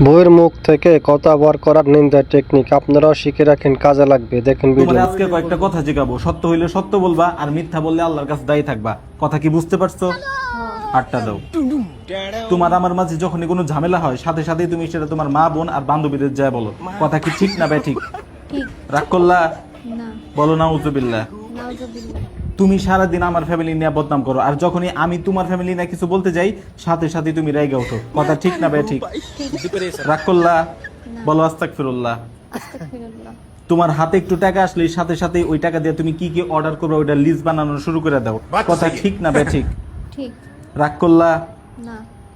বইয়ের মুখ থেকে কথা বার করার নিন্দা টেকনিক আপনারাও শিখে রাখেন, কাজে লাগবে। দেখেন তোমার ভিডিও। আজকে কয়েকটা কথা জিগাবো, সত্য হইলে সত্য বলবা আর মিথ্যা বললে আল্লাহর কাছে দায়ী থাকবা। কথা কি বুঝতে পারছো? আটটা দাও। তোমার আমার মাঝে যখনই কোনো ঝামেলা হয় সাথে সাথেই তুমি সেটা তোমার মা বোন আর বান্ধবীদের যায় বলো। কথা কি ঠিক না বে ঠিক? ঠিক রাগ করলা? না বলো না উজুবিল্লাহ। নাউজুবিল্লাহ। তুমি সারাদিন আমার ফ্যামিলি নিয়ে বদনাম করো, আর যখনই আমি তোমার ফ্যামিলি নিয়ে কিছু বলতে যাই সাথে সাথে তুমি রেগে ওঠো। কথা ঠিক না বে ঠিক? রাগ করলা? বলো আস্তাগফিরুল্লাহ। আস্তাগফিরুল্লাহ। তোমার হাতে একটু টাকা আসলে সাথে সাথে ওই টাকা দিয়ে তুমি কি কি অর্ডার করবে ওইটা লিস্ট বানানো শুরু করে দাও। কথা ঠিক না বে ঠিক? ঠিক রাগ করলা? না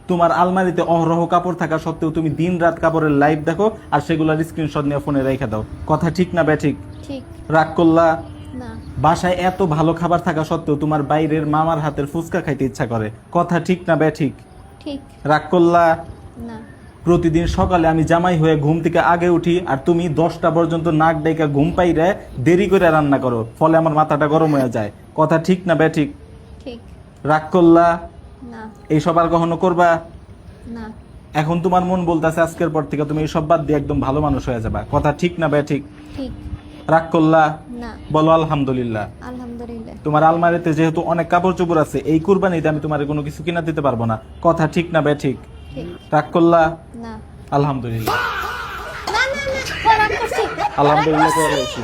তোমার আলমারিতে অহরহ কাপড় থাকা সত্ত্বেও তুমি দিন রাত কাপড়ের লাইভ দেখো আর সেগুলোর স্ক্রিনশট নিয়ে ফোনে রেখে দাও। কথা ঠিক না বে ঠিক? ঠিক রাগ করলা? না বাসায় এত ভালো খাবার থাকা সত্ত্বেও তোমার বাইরের মামার হাতের ফুচকা খাইতে ইচ্ছা করে। কথা ঠিক না বে ঠিক? ঠিক রাগ করলা? না প্রতিদিন সকালে আমি জামাই হয়ে ঘুম থেকে আগে উঠি আর তুমি 10টা পর্যন্ত নাক ডাইকা ঘুম পাইরে দেরি করে রান্না করো, ফলে আমার মাথাটা গরম হয়ে যায়। কথা ঠিক না বে ঠিক? ঠিক রাগ করলা? না এইসব আর কখনো করবা? না এখন তোমার মন বলতেছে আজকের পর থেকে তুমি এইসব বাদ দিয়ে একদম ভালো মানুষ হয়ে যাবা। কথা ঠিক না বে ঠিক? ঠিক রাগ করলা? না বলো আলহামদুলিল্লাহ। আলহামদুলিল্লাহ। তোমার আলমারিতে যেহেতু অনেক কাপড় চোপড় আছে, এই কুরবানিতে আমি তোমার কোনো কিছু কিনা দিতে পারবো না। কথা ঠিক না বে ঠিক? ঠিক রাগ করলা? না আলহামদুলিল্লাহ। না না না রাগ করছি। আলহামদুলিল্লাহ করে রয়েছি।